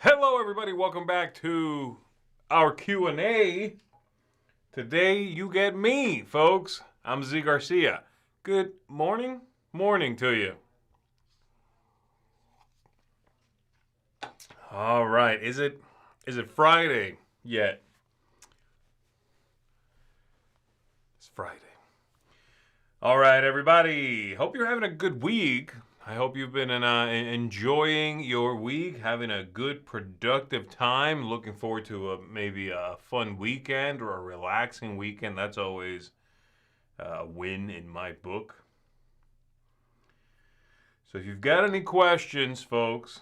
Hello, everybody. Welcome back to our Q&A. Today, you get me, folks. I'm Zee Garcia. Good morning to you. All right. Is it Friday yet? It's Friday. All right, everybody. Hope you're having a good week. I hope you've been enjoying your week, having a good, productive time. Looking forward to maybe a fun weekend or a relaxing weekend. That's always a win in my book. So if you've got any questions, folks,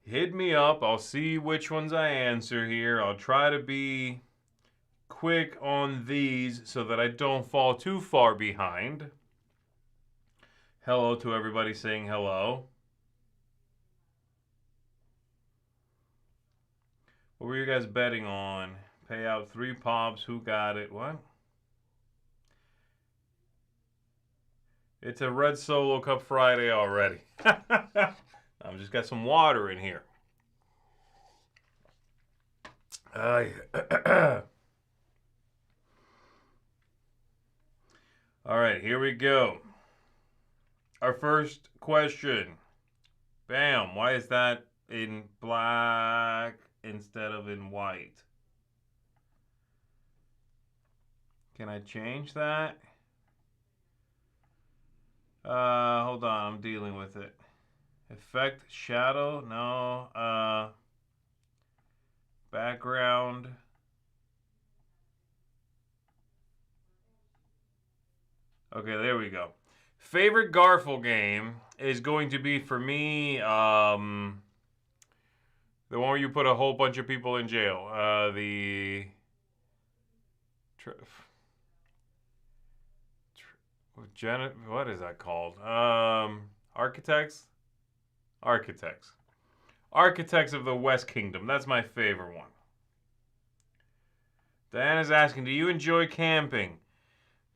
hit me up. I'll see which ones I answer here. I'll try to be quick on these so that I don't fall too far behind. Hello to everybody saying hello. What were you guys betting on? Payout 3 pops. Who got it? What? It's a Red Solo Cup Friday already. I've just got some water in here. All right, here we go. Our first question. Bam. Why is that in black instead of in white? Can I change that? Hold on. I'm dealing with it. Effect shadow? No. Background. Okay, there we go. Favorite Garfield game is going to be for me the one where you put a whole bunch of people in jail. What is that called? Architects of the West Kingdom. That's my favorite one. Diana's asking, do you enjoy camping?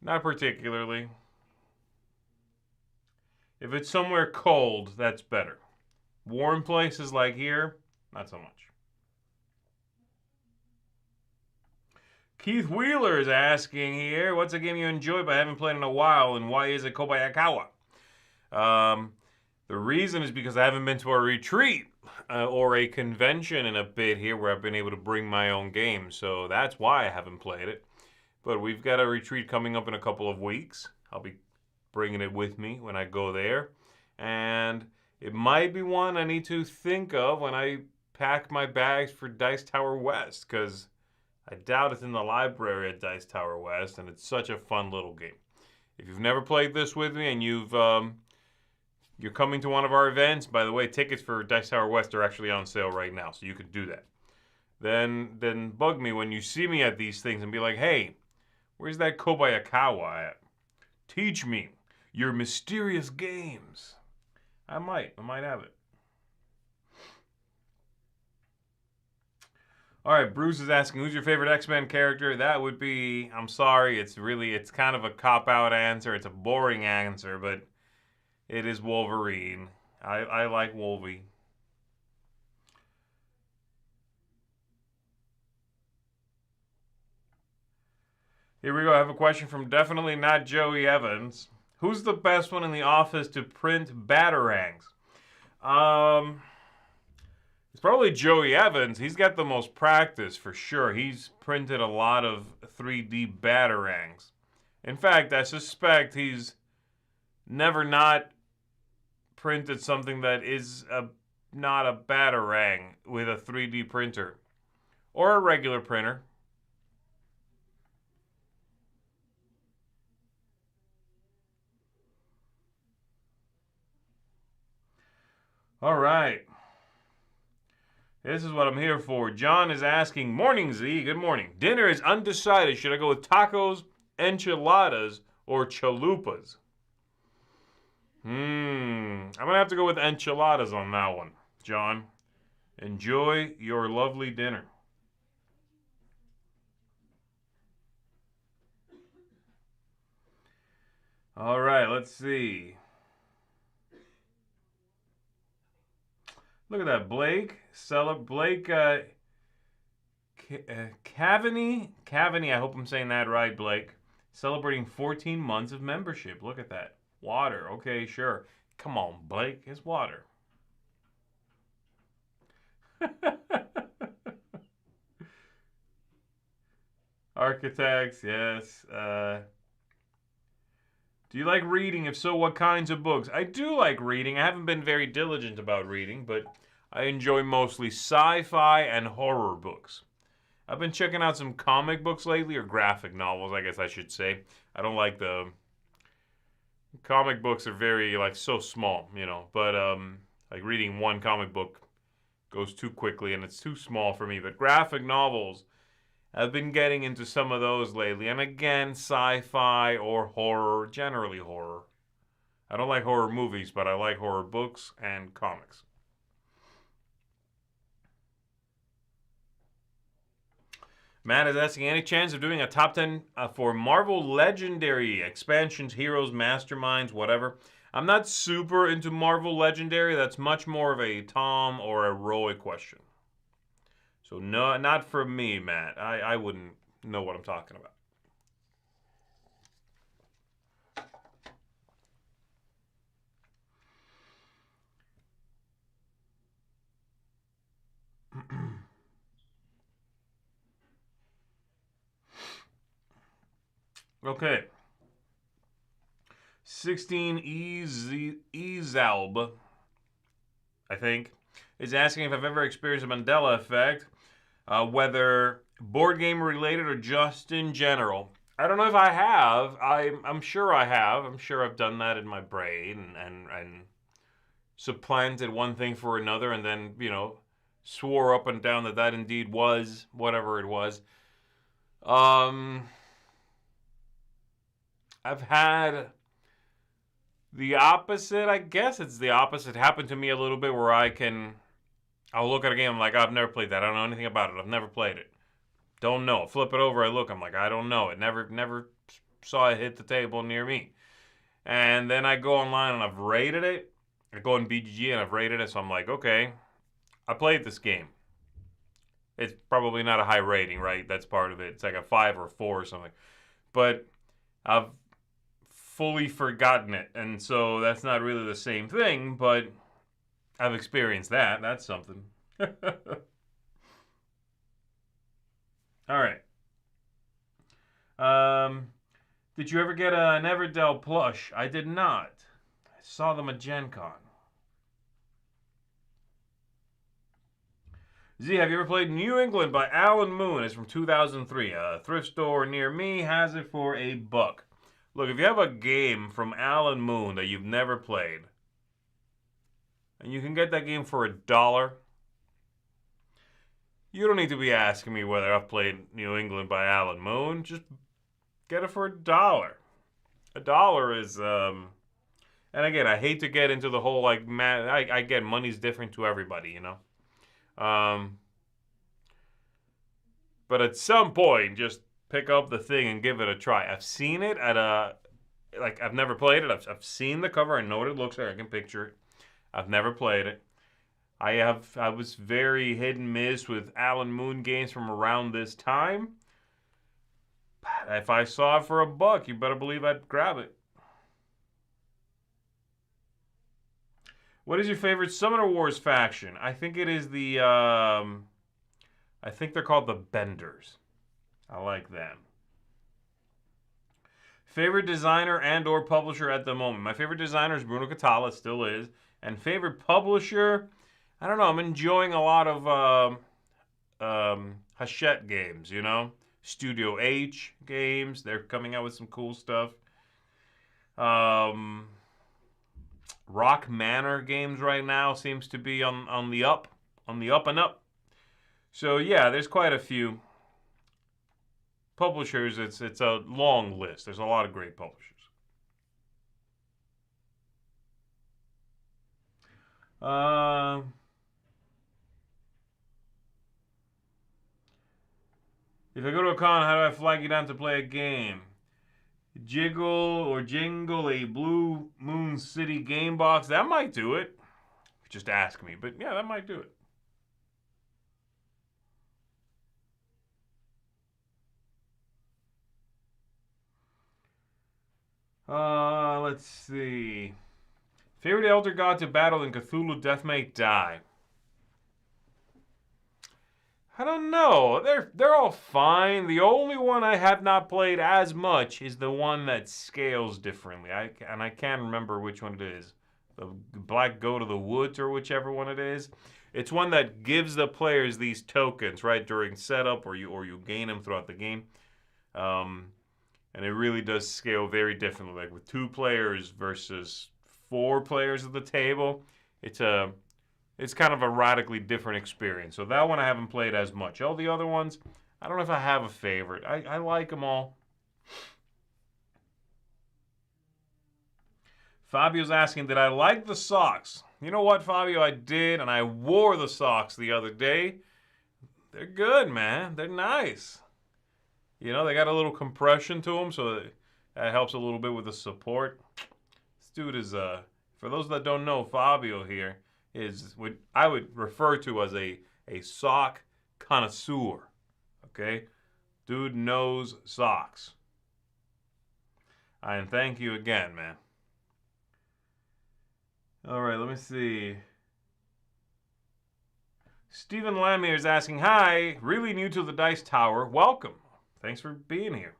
Not particularly. If it's somewhere cold, that's better. Warm places like here, not so much. Keith Wheeler is asking here, what's a game you enjoy but haven't played in a while, and why is it Kobayakawa? The reason is because I haven't been to a retreat or a convention in a bit here where I've been able to bring my own game. So that's why I haven't played it. But we've got a retreat coming up in a couple of weeks. I'll be bringing it with me when I go there. And it might be one I need to think of when I pack my bags for Dice Tower West, because I doubt it's in the library at Dice Tower West, and it's such a fun little game. If you've never played this with me and you're coming to one of our events, by the way, tickets for Dice Tower West are actually on sale right now, so you can do that. Then bug me when you see me at these things and be like, hey, where's that Kobayakawa at? Teach me your mysterious games. I might have it. All right, Bruce is asking, who's your favorite X-Men character? That would be, I'm sorry, it's kind of a cop-out answer. It's a boring answer, but it is Wolverine. I like Wolvie. Here we go. I have a question from definitely not Joey Evans. Who's the best one in the office to print batarangs? It's probably Joey Evans. He's got the most practice for sure. He's printed a lot of 3D batarangs. In fact, I suspect he's never not printed something that is not a batarang with a 3D printer or a regular printer. All right. This is what I'm here for. John is asking, morning Z, good morning. Dinner is undecided. Should I go with tacos, enchiladas, or chalupas? I'm going to have to go with enchiladas on that one, John. Enjoy your lovely dinner. All right, let's see. Look at that, Blake. Blake Cavaney. I hope I'm saying that right, Blake. Celebrating 14 months of membership. Look at that. Water. Okay, sure. Come on, Blake. It's water. Architects, yes. Do you like reading? If so, what kinds of books? I do like reading. I haven't been very diligent about reading, but I enjoy mostly sci-fi and horror books. I've been checking out some comic books lately, or graphic novels, I guess I should say. I don't like the comic books are very like so small, but like reading one comic book goes too quickly and it's too small for me. But graphic novels, I've been getting into some of those lately. And again, sci-fi or horror, generally horror. I don't like horror movies, but I like horror books and comics. Matt is asking, any chance of doing a top 10 for Marvel Legendary expansions, heroes, masterminds, whatever? I'm not super into Marvel Legendary. That's much more of a Tom or a Roy question. So no, not for me, Matt. I wouldn't know what I'm talking about. Okay. 16 Ezalb, I think, is asking if I've ever experienced a Mandela effect, whether board game related or just in general. I don't know if I have. I'm sure I have. I'm sure I've done that in my brain and supplanted one thing for another and then, swore up and down that that indeed was whatever it was. I've had the opposite, I guess it's the opposite. Happened to me a little bit where I'll look at a game, I'm like, I've never played that. I don't know anything about it. I've never played it. Don't know. Flip it over, I look, I'm like, I don't know. It never saw it hit the table near me. And then I go online and I've rated it. I go in BGG and I've rated it, so I'm like, okay, I played this game. It's probably not a high rating, right? That's part of it. It's like a 5 or 4 or something. But I've fully forgotten it, and so that's not really the same thing, but I've experienced that. That's something. All right. Did you ever get an Everdell plush? I did not. I saw them at Gen Con. Z, have you ever played New England by Alan Moon? It's from 2003. A thrift store near me has it for $1. Look, if you have a game from Alan Moon that you've never played, and you can get that game for $1, you don't need to be asking me whether I've played New England by Alan Moon. Just get it for $1. $1 is, and again, I hate to get into the whole, like, I get money's different to everybody, but at some point, just pick up the thing and give it a try. I've seen it at I've never played it. I've seen the cover. I know what it looks like. I can picture it. I've never played it. I was very hit and miss with Alan Moon games from around this time. But if I saw it for $1, you better believe I'd grab it. What is your favorite Summoner Wars faction? I think it is the, I think they're called the Benders. I like them. Favorite designer and or publisher at the moment? My favorite designer is Bruno Catala, still is. And favorite publisher, I don't know, I'm enjoying a lot of Hachette games, Studio H games. They're coming out with some cool stuff. Rock Manor games right now seems to be on the up and up. So yeah, there's quite a few publishers. It's a long list. There's a lot of great publishers. If I go to a con, how do I flag you down to play a game? Jingle a Blue Moon City game box. That might do it. just ask me. But yeah, that might do it. Let's see. Favorite Elder God to battle in Cthulhu Death May Die? I don't know. They're all fine. The only one I have not played as much is the one that scales differently. I can't remember which one it is. The Black Goat of the Woods or whichever one it is. It's one that gives the players these tokens right during setup, or you gain them throughout the game. And it really does scale very differently. Like with 2 players versus 4 players at the table, it's kind of a radically different experience. So that one I haven't played as much. All the other ones, I don't know if I have a favorite. I like them all. Fabio's asking, did I like the socks? You know what, Fabio? I did, and I wore the socks the other day. They're good, man. They're nice. You know, they got a little compression to them, so that helps a little bit with the support. This dude is, for those that don't know, Fabio here is what I would refer to as a sock connoisseur. Okay? Dude knows socks. And thank you again, man. All right, let me see. Stephen Lamier is asking, hi, really new to the Dice Tower. Welcome. Thanks for being here.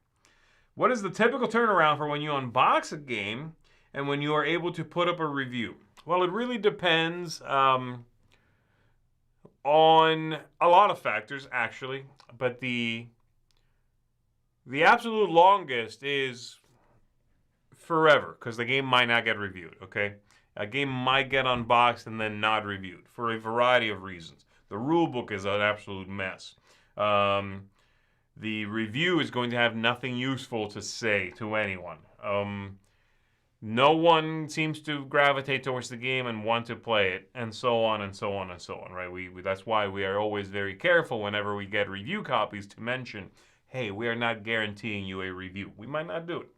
What is the typical turnaround for when you unbox a game and when you are able to put up a review? Well, it really depends on a lot of factors, actually. But the absolute longest is forever, because the game might not get reviewed, okay? A game might get unboxed and then not reviewed for a variety of reasons. The rulebook is an absolute mess. The review is going to have nothing useful to say to anyone. No one seems to gravitate towards the game and want to play it, and so on and so on and so on, right? That's why we are always very careful whenever we get review copies to mention, hey, we are not guaranteeing you a review. We might not do it.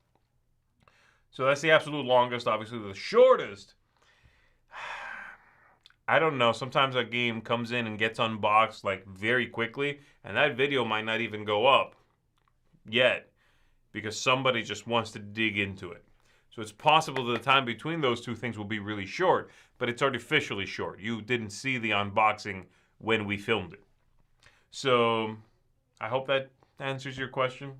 So that's the absolute longest. Obviously, the shortest, I don't know. Sometimes a game comes in and gets unboxed like very quickly, and that video might not even go up yet because somebody just wants to dig into it. So it's possible that the time between those two things will be really short, but it's artificially short. You didn't see the unboxing when we filmed it. So I hope that answers your question.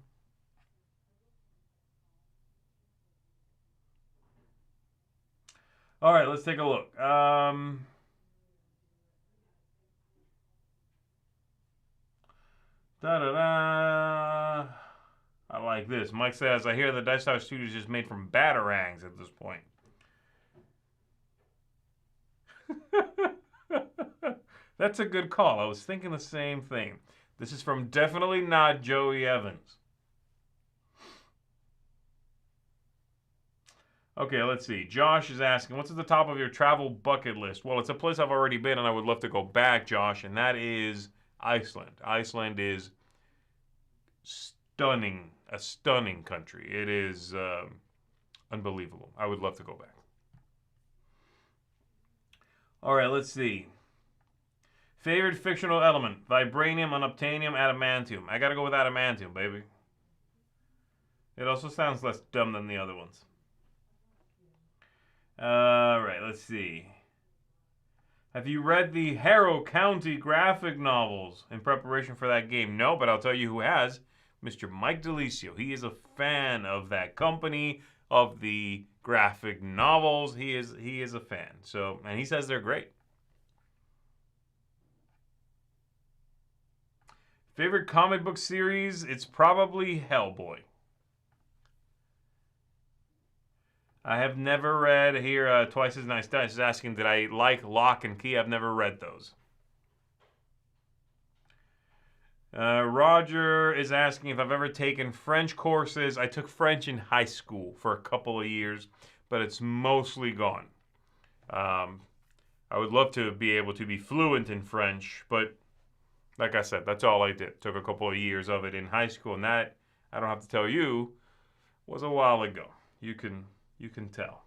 All right, let's take a look. Da-da-da. I like this. Mike says, I hear the Dice Tower Studio is just made from batarangs at this point. That's a good call. I was thinking the same thing. This is from definitely not Joey Evans. Okay, let's see. Josh is asking, what's at the top of your travel bucket list? Well, it's a place I've already been and I would love to go back, Josh, and that is Iceland. Iceland is stunning, a stunning country. It is unbelievable. I would love to go back. All right, let's see. Favorite fictional element? Vibranium, unobtainium, adamantium. I gotta go with adamantium, baby. It also sounds less dumb than the other ones. All right, let's see. Have you read the Harrow County graphic novels in preparation for that game? No, but I'll tell you who has. Mr. Mike DeLisio. He is a fan of that company, of the graphic novels. He is a fan. So, and he says they're great. Favorite comic book series? It's probably Hellboy. I have never read here. Twice as Nice Dice is asking, did I like Lock and Key? I've never read those. Roger is asking if I've ever taken French courses. I took French in high school for a couple of years, but it's mostly gone. I would love to be able to be fluent in French, but like I said, that's all I did. Took a couple of years of it in high school, and that, I don't have to tell you, was a while ago. You can tell.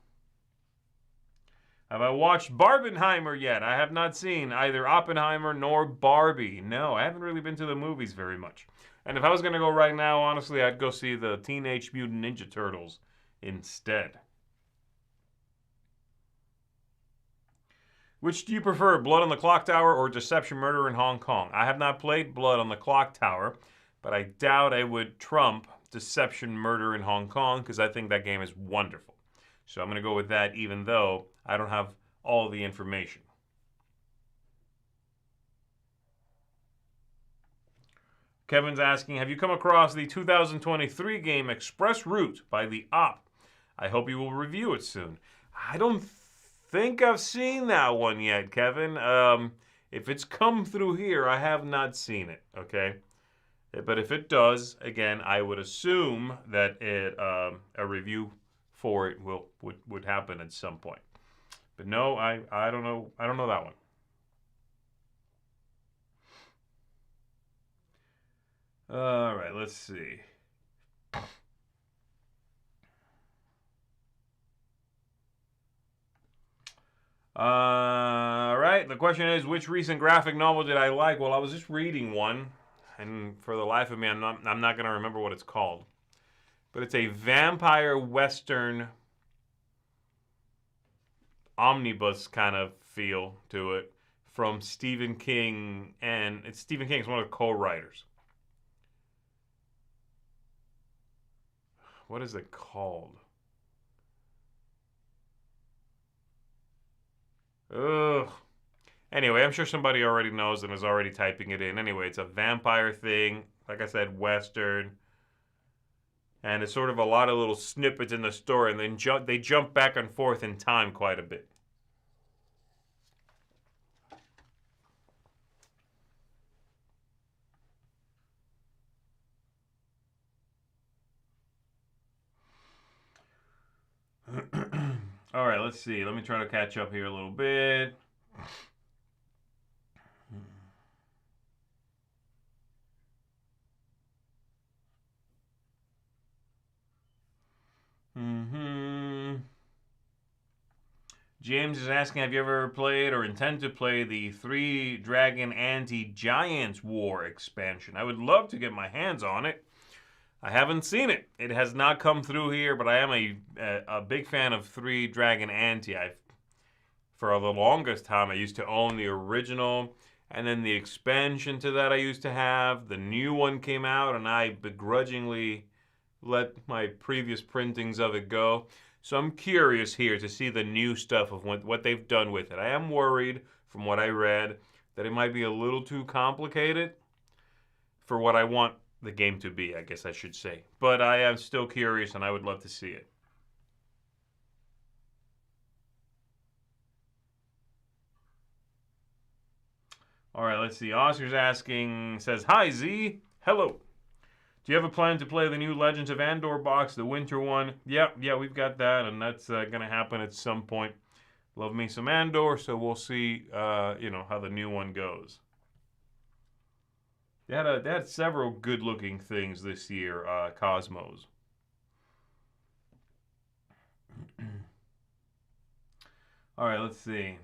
Have I watched Barbenheimer yet? I have not seen either Oppenheimer nor Barbie. No, I haven't really been to the movies very much. And if I was going to go right now, honestly, I'd go see the Teenage Mutant Ninja Turtles instead. Which do you prefer, Blood on the Clock Tower or Deception Murder in Hong Kong? I have not played Blood on the Clock Tower, but I doubt I would trump Deception Murder in Hong Kong because I think that game is wonderful. So I'm going to go with that even though I don't have all the information. Kevin's asking, have you come across the 2023 game Express Route by the Op? I hope you will review it soon. I don't think I've seen that one yet, Kevin. If it's come through here, I have not seen it, okay? But if it does, again, I would assume that a review for it would happen at some point. But no, I don't know. I don't know that one. All right, let's see. All right, the question is, which recent graphic novel did I like? Well, I was just reading one, and for the life of me, I'm not going to remember what it's called. But it's a vampire western omnibus kind of feel to it from Stephen King, and Stephen King is one of the co-writers. What is it called? Ugh. Anyway, I'm sure somebody already knows and is already typing it in. Anyway, it's a vampire thing. Like I said, Western. And it's sort of a lot of little snippets in the story, and then they jump back and forth in time quite a bit. All right, let's see. Let me try to catch up here a little bit. James is asking, have you ever played or intend to play the 3 Dragon Anti-Giants War expansion? I would love to get my hands on it. I haven't seen it. It has not come through here, but I am a big fan of 3 Dragon Anti. For the longest time, I used to own the original, and then the expansion to that I used to have. The new one came out, and I begrudgingly let my previous printings of it go. So I'm curious here to see the new stuff of what they've done with it. I am worried, from what I read, that it might be a little too complicated for what I want the game to be, I guess I should say. But I am still curious, and I would love to see it. All right, let's see. Oscar's asking, says, hi, Z. Hello. Do you have a plan to play the new Legends of Andor box, the winter one? Yeah, we've got that, and that's going to happen at some point. Love me some Andor, so we'll see, how the new one goes. They had several good-looking things this year, Cosmos. All right, let's see.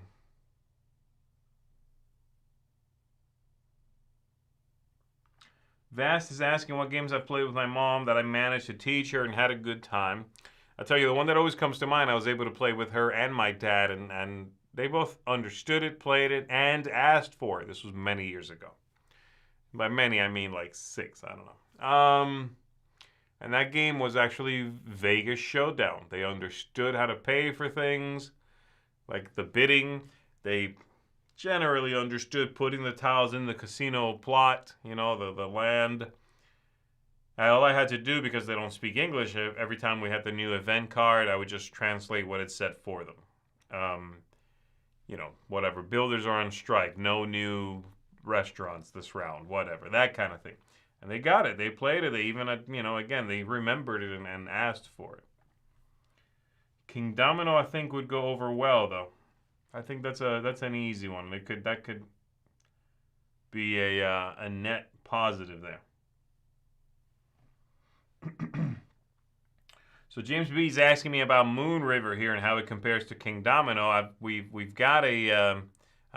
Vast is asking what games I've played with my mom that I managed to teach her and had a good time. I'll tell you, the one that always comes to mind, I was able to play with her and my dad, and they both understood it, played it, and asked for it. This was many years ago. By many, I mean like 6, I don't know. And that game was actually Vegas Showdown. They understood how to pay for things, like the bidding. They generally understood putting the tiles in the casino plot, the land. All I had to do, because they don't speak English, every time we had the new event card, I would just translate what it said for them. Whatever. Builders are on strike. No new restaurants this round. Whatever. That kind of thing. And they got it. They played it. They even, again, they remembered it and asked for it. King Domino, I think, would go over well, though. I think that's an easy one. That could be a net positive there. So James B's asking me about Moon River here and how it compares to King Domino. We've got a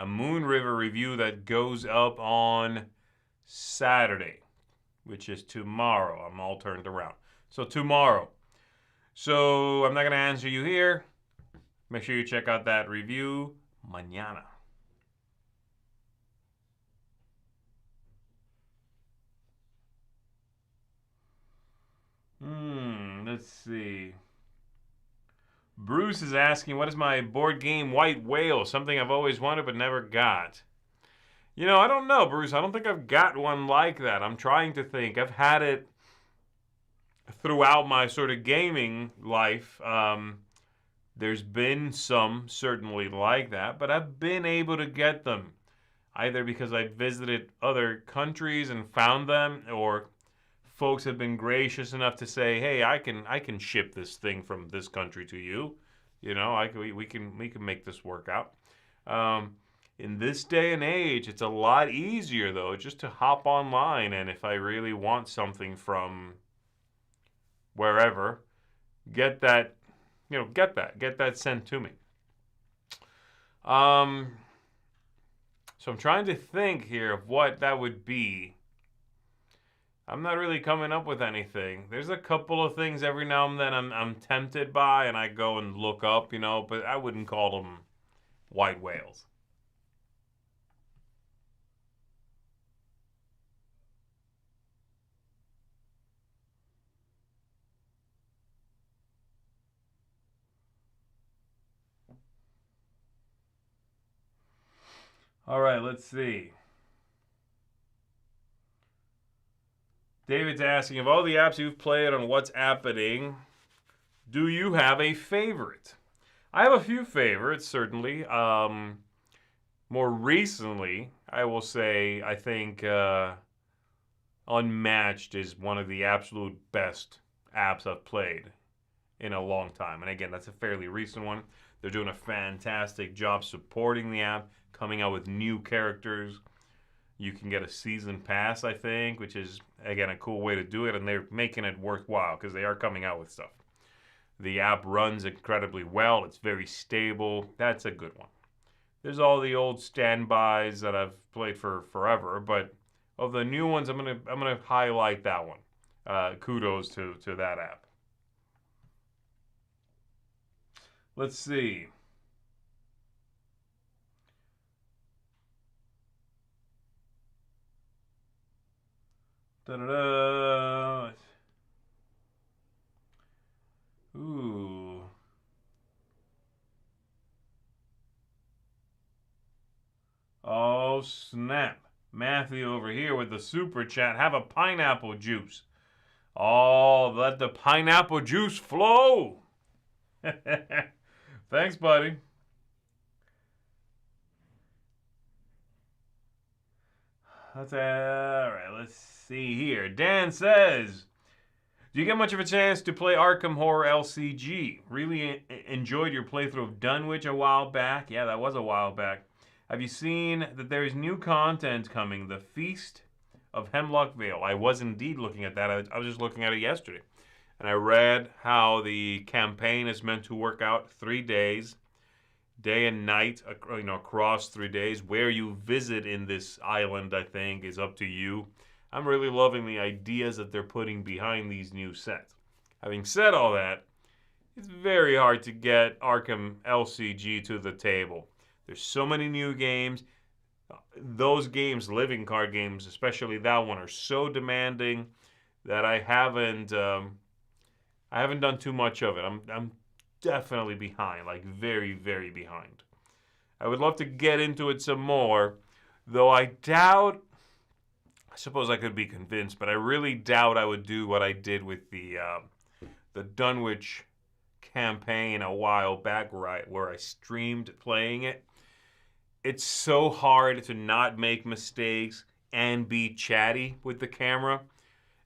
Moon River review that goes up on Saturday, which is tomorrow. I'm all turned around. So tomorrow. So I'm not gonna answer you here. Make sure you check out that review mañana. Let's see. Bruce is asking, what is my board game White Whale? Something I've always wanted but never got. You know, I don't know, Bruce. I don't think I've got one like that. I'm trying to think. I've had it throughout my sort of gaming life. There's been some certainly like that, but I've been able to get them either because I visited other countries and found them, or folks have been gracious enough to say, "Hey, I can ship this thing from this country to you." You know, we can make this work out. In this day and age, it's a lot easier though, just to hop online, and if I really want something from wherever, get that sent to me. So I'm trying to think here of what that would be. I'm not really coming up with anything. There's a couple of things every now and then I'm tempted by, and I go and look up, but I wouldn't call them white whales. All right, let's see. David's asking, of all the apps you've played on What's Happening, do you have a favorite? I have a few favorites, certainly. More recently, I will say, I think Unmatched is one of the absolute best apps I've played in a long time. And again, that's a fairly recent one. They're doing a fantastic job supporting the app, coming out with new characters. You can get a season pass, I think, which is, again, a cool way to do it, and they're making it worthwhile because they are coming out with stuff. The app runs incredibly well. It's very stable. That's a good one. There's all the old standbys that I've played for forever, but of the new ones, I'm gonna highlight that one. Kudos to that app. Let's see. Da-da-da. Ooh. Oh, snap. Matthew over here with the super chat. Have a pineapple juice. Oh, let the pineapple juice flow. Thanks, buddy. All right, let's see here. Dan says, do you get much of a chance to play Arkham Horror LCG? Really enjoyed your playthrough of Dunwich a while back. Yeah, that was a while back. Have you seen that there is new content coming, The Feast of Hemlock Vale? I was indeed looking at that. I was just looking at it yesterday. And I read how the campaign is meant to work out 3 days, day and night, across 3 days. Where you visit in this island, I think, is up to you. I'm really loving the ideas that they're putting behind these new sets. Having said all that, it's very hard to get Arkham LCG to the table. There's so many new games. Those games, living card games, especially that one, are so demanding that I haven't done too much of it. I'm definitely behind, like very, very behind. I would love to get into it some more, though I doubt. I suppose I could be convinced, but I really doubt I would do what I did with the Dunwich campaign a while back, where I streamed playing it. It's so hard to not make mistakes and be chatty with the camera.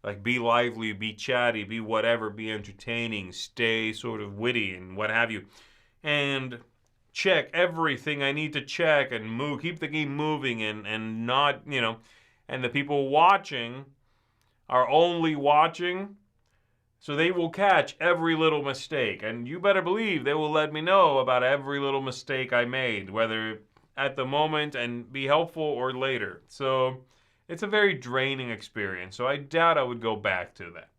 Like, be lively, be chatty, be whatever, be entertaining, stay sort of witty and what have you. And check everything I need to check and move, keep the game moving and not, and the people watching are only watching So they will catch every little mistake. And you better believe they will let me know about every little mistake I made, whether at the moment and be helpful or later. So it's a very draining experience. So I doubt I would go back to that.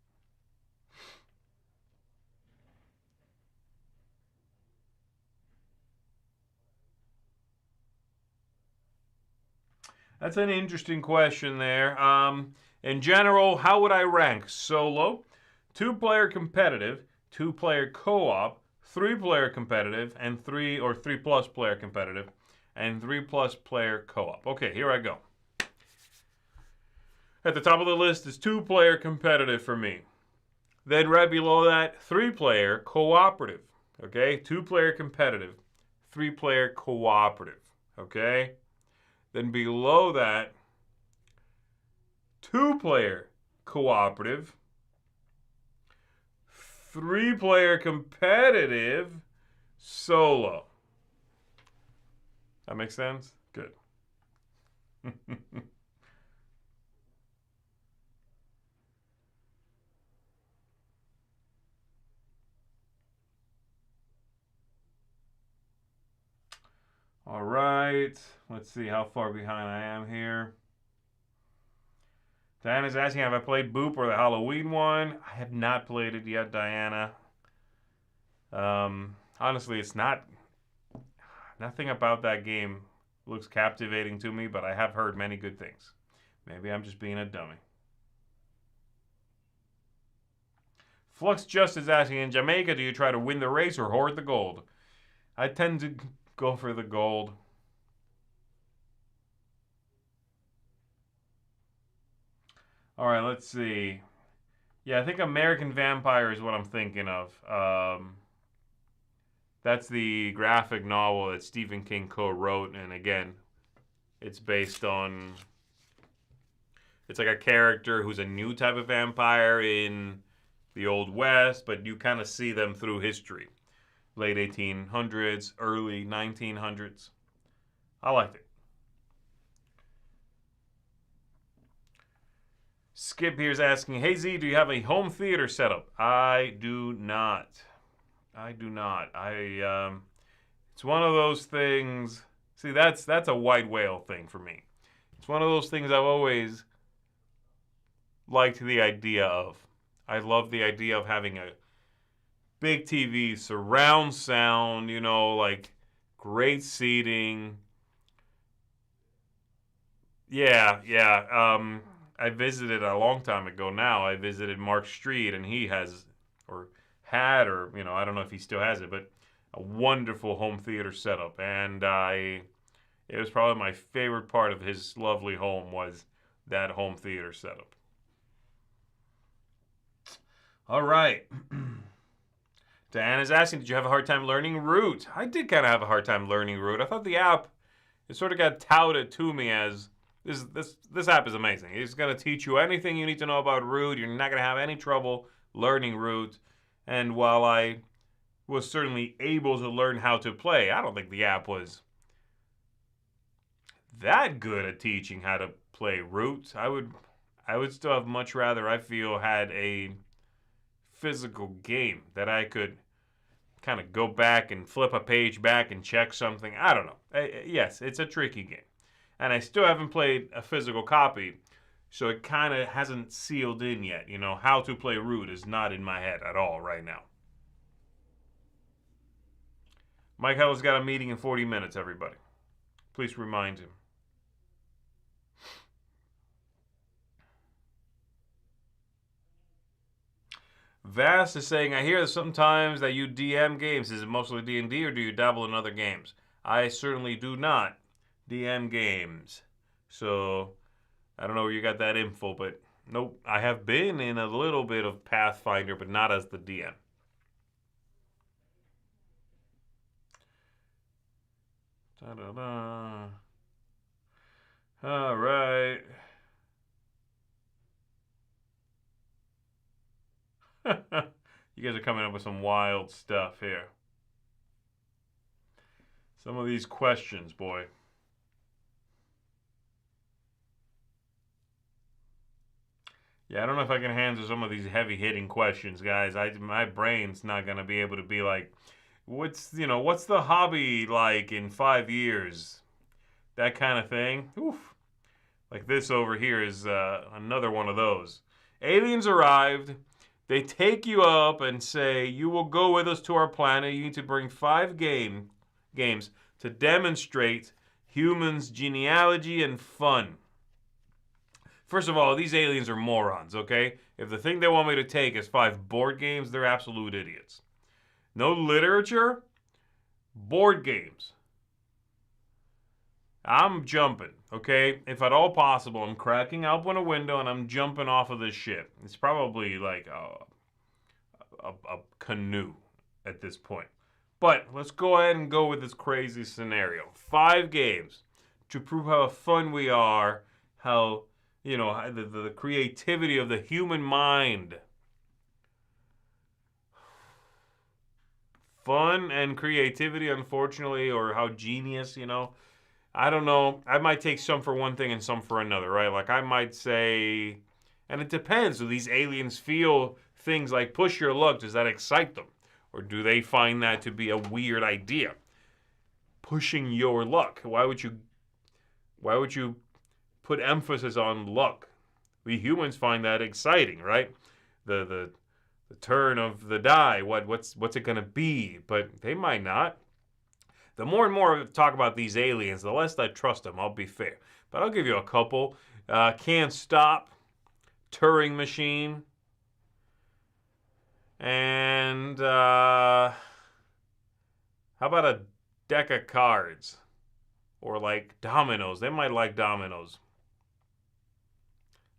That's an interesting question there. In general, how would I rank solo, two-player competitive, two-player co-op, three-player competitive, and three-plus player competitive, and three-plus player co-op? Okay, here I go. At the top of the list is two-player competitive for me. Then right below that, three-player cooperative. Okay, two-player competitive, three-player cooperative. Okay. Then below that, two-player cooperative, three-player competitive, solo. That makes sense? Good. All right. Let's see how far behind I am here. Diana's asking, have I played Boop or the Halloween one? I have not played it yet, Diana. Honestly, it's not... Nothing about that game looks captivating to me, but I have heard many good things. Maybe I'm just being a dummy. Flux Just is asking, in Jamaica, do you try to win the race or hoard the gold? I tend to go for the gold. All right, let's see. Yeah, I think American Vampire is what I'm thinking of. That's the graphic novel that Stephen King co-wrote, and again, it's based on... It's like a character who's a new type of vampire in the Old West, but you kind of see them through history. Late 1800s, early 1900s. I liked it. Skip here's asking, hey Z, do you have a home theater setup? I do not. I do not. It's one of those things. See, that's a white whale thing for me. It's one of those things I've always liked the idea of. I love the idea of having a big TV, surround sound, like great seating. Yeah. I visited a long time ago now. I visited Mark Street, and he has, or had, or, I don't know if he still has it, but a wonderful home theater setup. And it was probably my favorite part of his lovely home was that home theater setup. All right. Diana's asking, did you have a hard time learning Root? I did kind of have a hard time learning Root. I thought the app, it sort of got touted to me as, this app is amazing. It's going to teach you anything you need to know about Root. You're not going to have any trouble learning Root. And while I was certainly able to learn how to play, I don't think the app was that good at teaching how to play Root. I would still have much rather, I feel, had a physical game that I could kind of go back and flip a page back and check something. I don't know. Yes, it's a tricky game. And I still haven't played a physical copy, so it kind of hasn't sealed in yet. How to play Root is not in my head at all right now. Mike Hell's got a meeting in 40 minutes, everybody. Please remind him. Vast is saying, I hear that sometimes that you DM games. Is it mostly D&D or do you dabble in other games? I certainly do not DM games. So, I don't know where you got that info, but nope. I have been in a little bit of Pathfinder, but not as the DM. Da-da-da. All right. You guys are coming up with some wild stuff here. Some of these questions, boy. Yeah, I don't know if I can answer some of these heavy-hitting questions, guys. My brain's not gonna be able to be like, what's the hobby like in 5 years? That kind of thing. Oof. Like this over here is another one of those. Aliens arrived. They take you up and say, you will go with us to our planet. You need to bring games to demonstrate humans' genealogy and fun. First of all, these aliens are morons, okay? If the thing they want me to take is 5 board games, they're absolute idiots. No literature, board games. I'm jumping, okay? If at all possible, I'm cracking open a window and I'm jumping off of this ship. It's probably like a canoe at this point. But let's go ahead and go with this crazy scenario. 5 games to prove how fun we are, how, the creativity of the human mind. Fun and creativity, unfortunately, or how genius, I don't know. I might take some for one thing and some for another, right? Like I might say, and it depends. Do these aliens feel things like push your luck? Does that excite them? Or do they find that to be a weird idea? Pushing your luck. Why would you put emphasis on luck? We humans find that exciting, right? The turn of the die. What's it gonna be? But they might not. The more and more I talk about these aliens, the less I trust them, I'll be fair. But I'll give you a couple. Can't Stop, Turing Machine, and how about a deck of cards? Or like dominoes. They might like dominoes.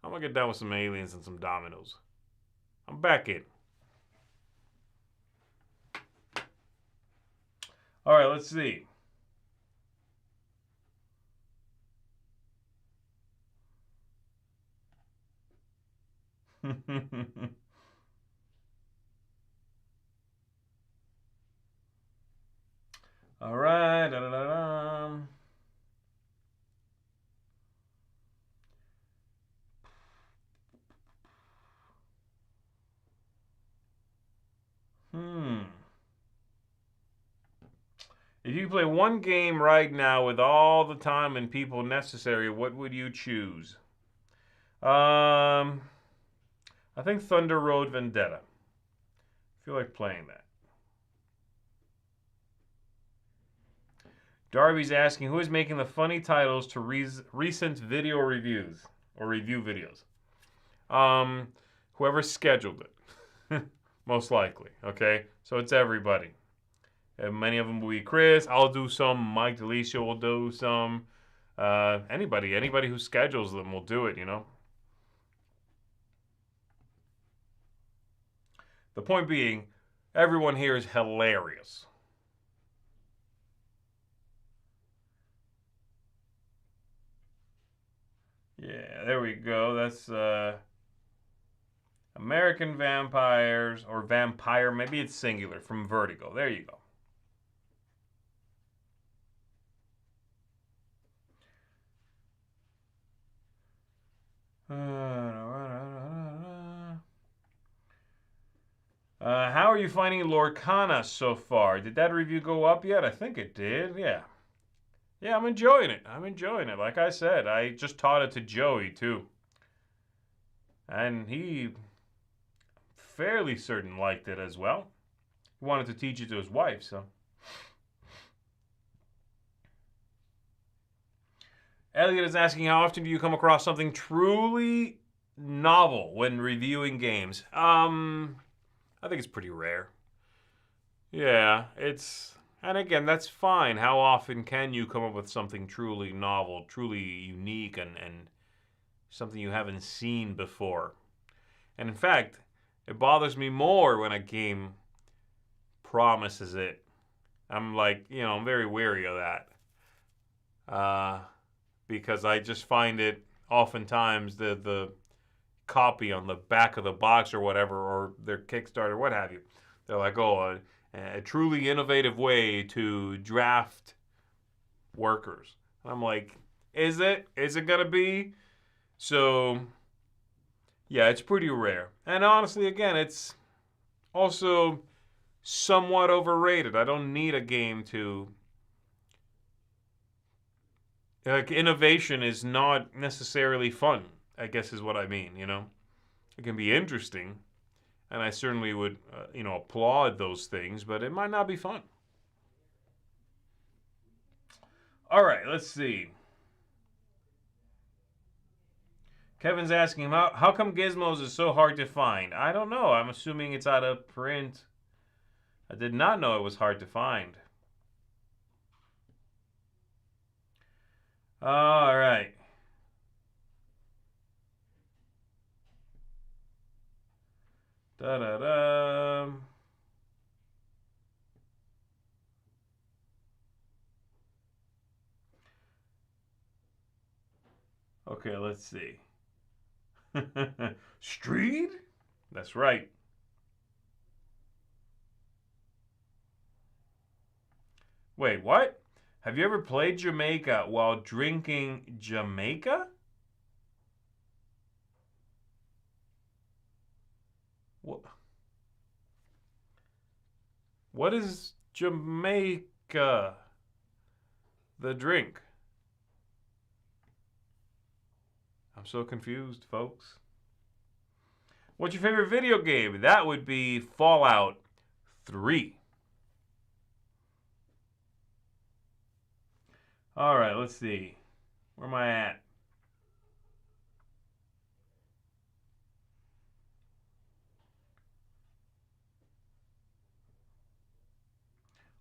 I'm going to get down with some aliens and some dominoes. I'm back in. All right, let's see. All right. Da-da-da-da. If you play one game right now with all the time and people necessary, what would you choose? I think Thunder Road Vendetta. I feel like playing that. Darby's asking, who is making the funny titles to recent video reviews or review videos? Whoever scheduled it, most likely. Okay, so it's everybody. And many of them will be Chris. I'll do some. Mike Delisio will do some. Anybody who schedules them will do it. The point being, everyone here is hilarious. Yeah, there we go. That's American Vampires or Vampire. Maybe it's singular from Vertigo. There you go. How are you finding Lorcana so far? Did that review go up yet? I think it did. Yeah. Yeah, I'm enjoying it. Like I said, I just taught it to Joey, too. And he fairly certain liked it as well. He wanted to teach it to his wife, so. Elliot is asking, how often do you come across something truly novel when reviewing games? I think it's pretty rare. Yeah, and again, that's fine. How often can you come up with something truly novel, truly unique, and something you haven't seen before? And in fact, it bothers me more when a game promises it. I'm like, I'm very wary of that. Because I just find it oftentimes the copy on the back of the box or whatever, or their Kickstarter, what have you. They're like, oh, a truly innovative way to draft workers. And I'm like, is it? Is it going to be? So, Yeah, it's pretty rare. And honestly, again, it's also somewhat overrated. I don't need a game to. Like, innovation is not necessarily fun, I guess is what I mean, you know? It can be interesting, and I certainly would, applaud those things, but it might not be fun. All right, let's see. Kevin's asking, how come Gizmos is so hard to find? I don't know. I'm assuming it's out of print. I did not know it was hard to find. All right. Da-da-da. Okay, let's see. Street? That's right. Wait, what? Have you ever played Jamaica while drinking Jamaica? What? What is Jamaica? The drink. I'm so confused, folks. What's your favorite video game? That would be Fallout 3. All right, let's see. Where am I at?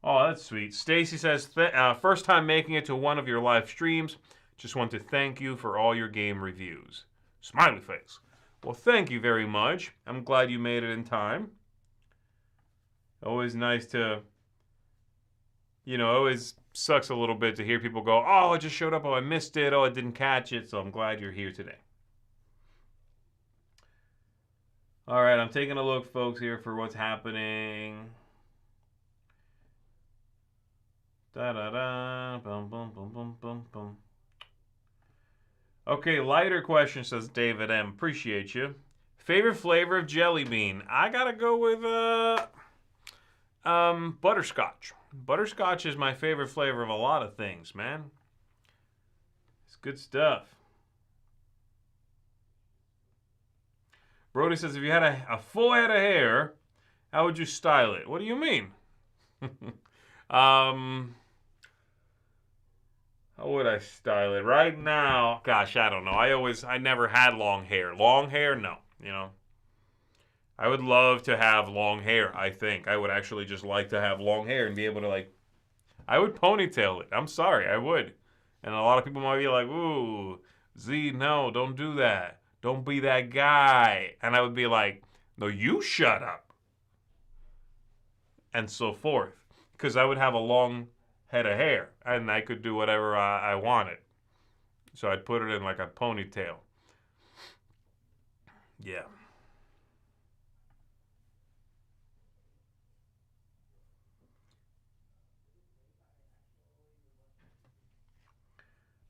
Oh, that's sweet. Stacy says, first time making it to one of your live streams. Just want to thank you for all your game reviews. Smiley face. Well, thank you very much. I'm glad you made it in time. Always nice to, always sucks a little bit to hear people go, oh, I just showed up, oh, I missed it, oh, I didn't catch it, so I'm glad you're here today. All right, I'm taking a look, folks, here for what's happening. Da-da-da, bum, bum, bum, bum, bum, bum. Okay, lighter question, says David M. Appreciate you. Favorite flavor of jelly bean? I gotta go with butterscotch. Butterscotch is my favorite flavor of a lot of things, man. It's good stuff. Brody says, if you had a full head of hair, how would you style it? What do you mean? How would I style it? Right now, gosh, I don't know. I never had long hair. Long hair, no. I would love to have long hair, I think. I would actually just like to have long hair and be able to, I would ponytail it. I'm sorry, I would. And a lot of people might be like, ooh, Z, no, don't do that. Don't be that guy. And I would be like, no, you shut up. And so forth. Because I would have a long head of hair. And I could do whatever I wanted. So I'd put it in like a ponytail. Yeah.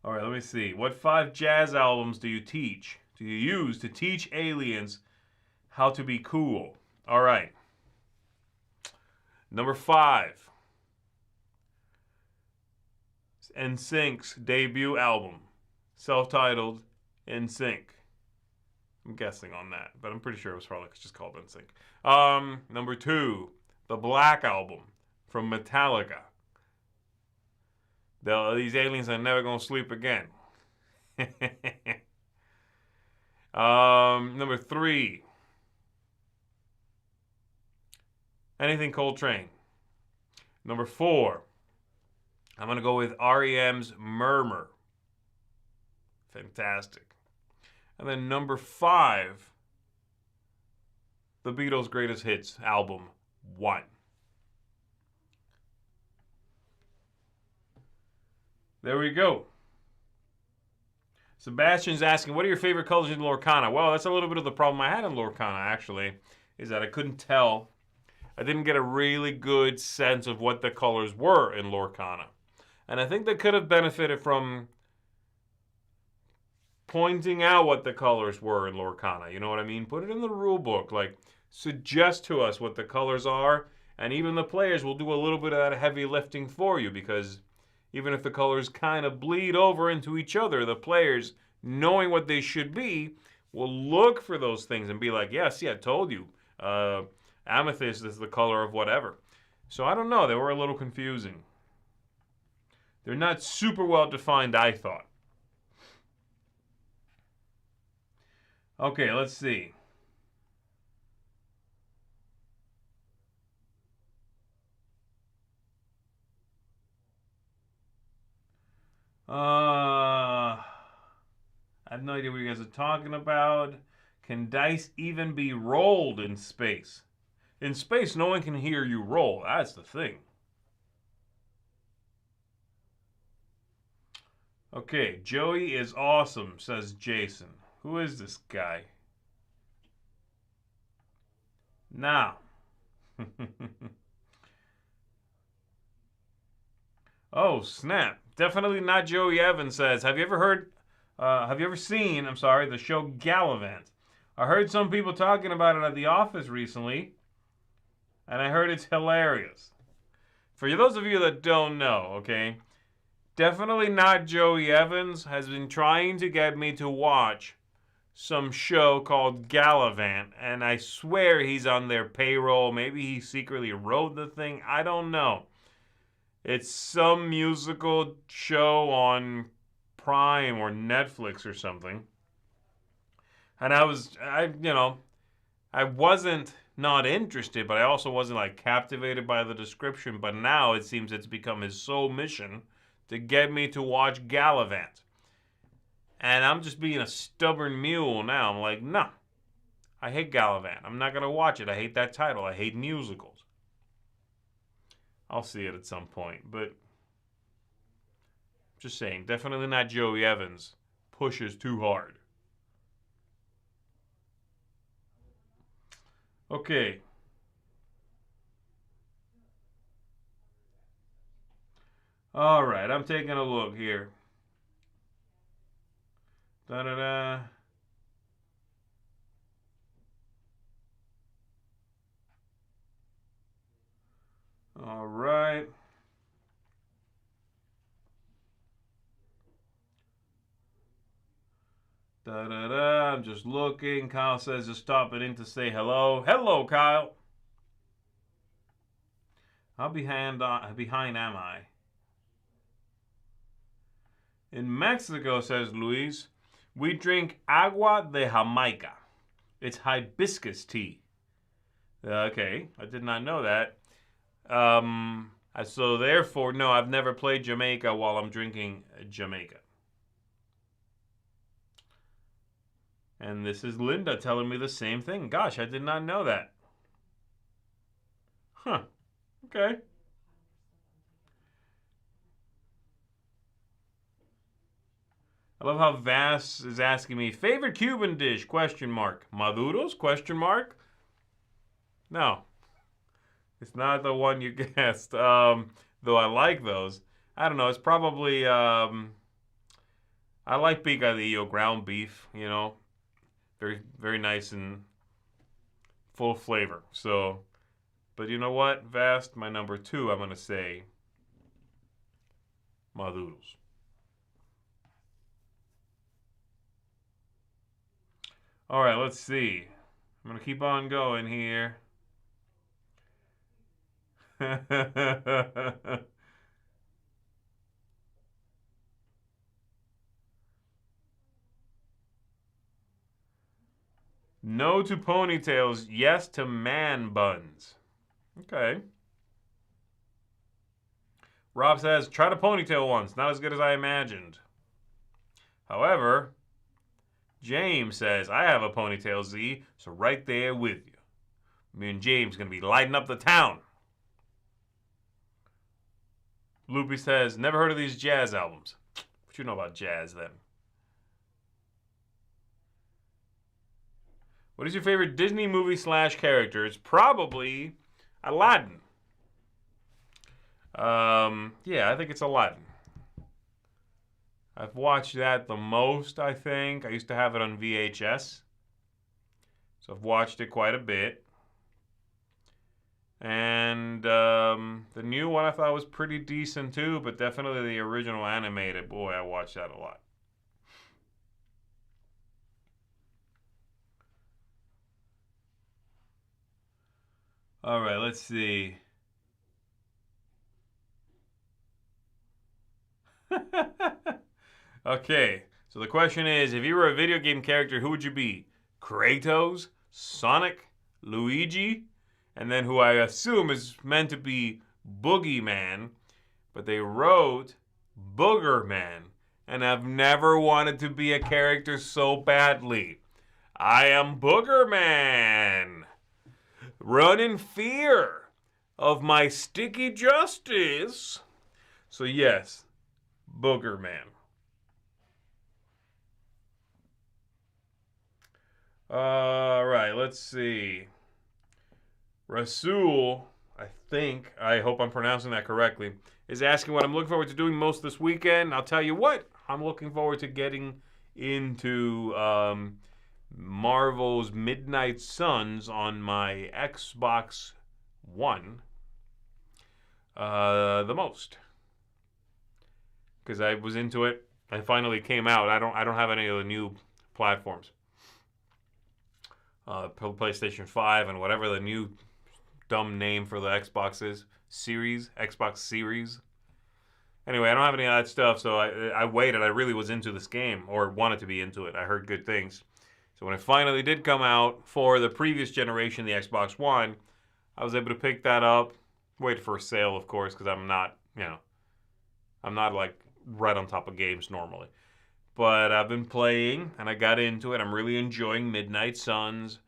All right, let me see. What 5 jazz albums do you use to teach aliens how to be cool? All right. Number 5. NSYNC's debut album, self-titled NSYNC. I'm guessing on that, but I'm pretty sure it was probably just called NSYNC. Number 2, the Black Album from Metallica. These aliens are never gonna sleep again. Number 3, anything Coltrane. Number 4, I'm gonna go with REM's Murmur. Fantastic. And then number 5, the Beatles' Greatest Hits album 1. There we go. Sebastian's asking, what are your favorite colors in Lorcana? Well, that's a little bit of the problem I had in Lorcana, actually, is that I couldn't tell. I didn't get a really good sense of what the colors were in Lorcana. And I think they could have benefited from pointing out what the colors were in Lorcana. You know what I mean? Put it in the rule book. Like, suggest to us what the colors are, and even the players will do a little bit of that heavy lifting for you, because even if the colors kind of bleed over into each other, the players, knowing what they should be, will look for those things and be like, yeah, see, I told you. Amethyst is the color of whatever. So I don't know. They were a little confusing. They're not super well defined, I thought. Okay, let's see. I have no idea what you guys are talking about. Can dice even be rolled in space? In space, no one can hear you roll. That's the thing. Okay, Joey is awesome, says Jason. Who is this guy? Now. Oh, snap. Definitely not Joey Evans says, have you ever seen, the show Gallivant? I heard some people talking about it at the office recently, and I heard it's hilarious. For those of you that don't know, okay, definitely not Joey Evans has been trying to get me to watch some show called Gallivant, and I swear he's on their payroll. Maybe he secretly wrote the thing. I don't know. It's some musical show on Prime or Netflix or something. And I wasn't not interested, but I also wasn't like captivated by the description. But now it seems it's become his sole mission to get me to watch Gallivant. And I'm just being a stubborn mule now. I'm like, nah, I hate Gallivant. I'm not going to watch it. I hate that title. I hate musicals. I'll see it at some point, but just saying, definitely not Joey Evans. Pushes too hard. Okay. All right, I'm taking a look here. Da-da-da. All right. Da-da-da. I'm just looking. Kyle says just stopping in to say hello. Hello, Kyle. How behind am I? In Mexico, says Luis, we drink agua de Jamaica. It's hibiscus tea. Okay, I did not know that. So therefore, no, I've never played Jamaica while I'm drinking Jamaica. And this is Linda telling me the same thing. Gosh, I did not know that. Huh. Okay. I love how Vass is asking me, favorite Cuban dish, question mark. Maduros, question mark? No. It's not the one you guessed. Though I like those. I don't know, it's probably, I like picadillo, ground beef, you know. Very, very nice and full flavor. So, but you know what, Vast, my number 2, I'm going to say Maduros. All right, let's see. I'm going to keep on going here. No to ponytails, yes to man buns. Okay. Rob says, try the ponytail once. Not as good as I imagined. However, James says, I have a ponytail, Z, so right there with you. Me and James going to be lighting up the town. Loopy says, never heard of these jazz albums. What you know about jazz, then? What is your favorite Disney movie / character? It's probably Aladdin. Yeah, I think it's Aladdin. I've watched that the most, I think. I used to have it on VHS. So I've watched it quite a bit. And the new one I thought was pretty decent too, but definitely the original animated. Boy, I watched that a lot. All right, let's see. Okay, so the question is, if you were a video game character, who would you be? Kratos, Sonic, Luigi, and then who I assume is meant to be Boogeyman, but they wrote Boogerman, and I've never wanted to be a character so badly. I am Boogerman. Run in fear of my sticky justice. So yes, Boogerman. All right, let's see. Rasul, I hope I'm pronouncing that correctly, is asking what I'm looking forward to doing most this weekend. I'll tell you what, I'm looking forward to getting into Marvel's Midnight Suns on my Xbox One the most, because I was into it. I finally came out. I don't have any of the new platforms. PlayStation 5 and whatever the new dumb name for the Xbox is. Xbox Series. Anyway, I don't have any of that stuff, so I waited. I really was into this game, or wanted to be into it. I heard good things. So when it finally did come out for the previous generation, the Xbox One, I was able to pick that up. Wait for a sale, of course, because I'm not like right on top of games normally. But I've been playing, and I got into it. I'm really enjoying Midnight Suns.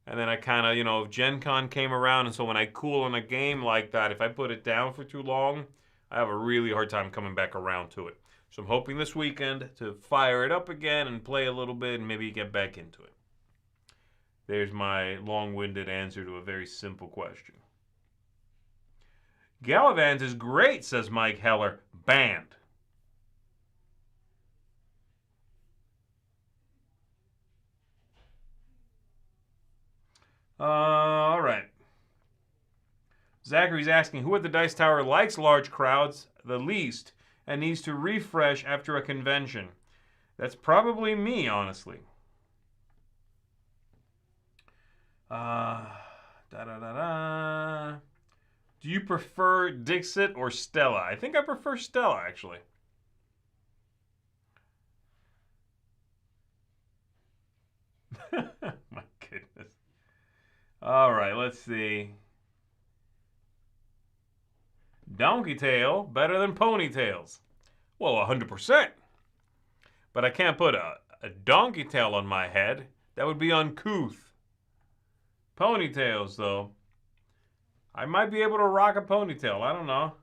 And then I kind of, if Gen Con came around, and so when I cool in a game like that, if I put it down for too long, I have a really hard time coming back around to it. So I'm hoping this weekend to fire it up again and play a little bit and maybe get back into it. There's my long-winded answer to a very simple question. Gallivant is great, says Mike Heller. Banned. All right. Zachary's asking, who at the Dice Tower likes large crowds the least and needs to refresh after a convention? That's probably me, honestly. Do you prefer Dixit or Stella? I think I prefer Stella, actually. My goodness. All right, let's see. Donkey tail better than ponytails. Well, 100%. But I can't put a donkey tail on my head. That would be uncouth. Ponytails, though. I might be able to rock a ponytail. I don't know.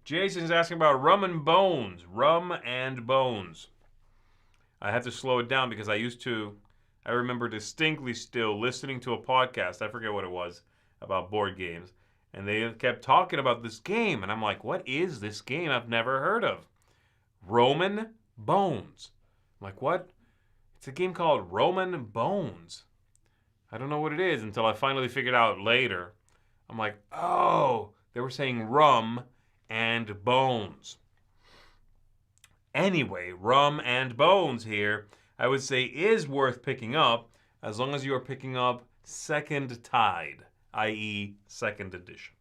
Jason's asking about rum and bones. Rum and bones. I have to slow it down because I remember distinctly still listening to a podcast, I forget what it was, about board games. And they kept talking about this game. And I'm like, what is this game I've never heard of? Roman Bones. I'm like, what? It's a game called Roman Bones. I don't know what it is until I finally figured out later. I'm like, oh, they were saying rum and bones. Anyway, rum and bones here, I would say is worth picking up as long as you are picking up Second Tide, i.e. second edition.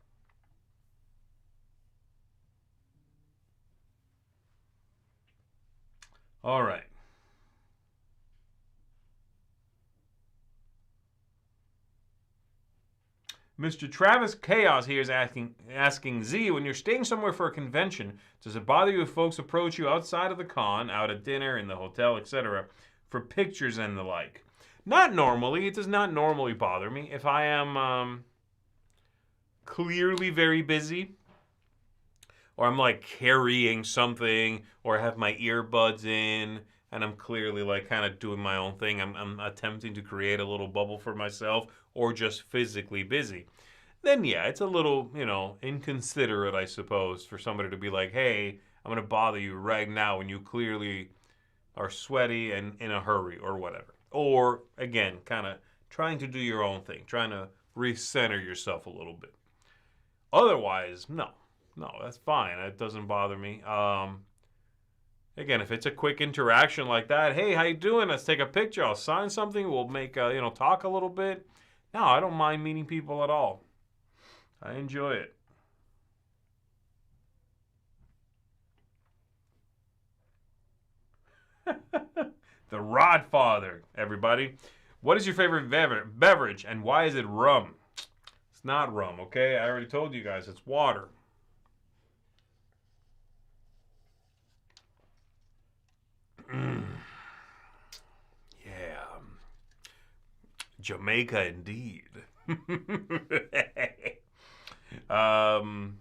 All right. Mr. Travis Chaos here is asking Z, when you're staying somewhere for a convention, does it bother you if folks approach you outside of the con, out at dinner, in the hotel, etc., for pictures and the like? Not normally. It does not normally bother me. If I am clearly very busy, or I'm like carrying something, or I have my earbuds in, and I'm clearly like kind of doing my own thing. I'm attempting to create a little bubble for myself, or just physically busy. then yeah, it's a little, inconsiderate, I suppose, for somebody to be like, hey, I'm going to bother you right now when you clearly are sweaty and in a hurry or whatever. Or, again, kind of trying to do your own thing, trying to recenter yourself a little bit. Otherwise, no. No, that's fine. That doesn't bother me. Again, if it's a quick interaction like that, hey, how you doing? Let's take a picture. I'll sign something. We'll make, talk a little bit. No, I don't mind meeting people at all. I enjoy it. The Rodfather, everybody. What is your favorite beverage and why is it rum? It's not rum, okay? I already told you guys it's water. Yeah. Jamaica indeed. um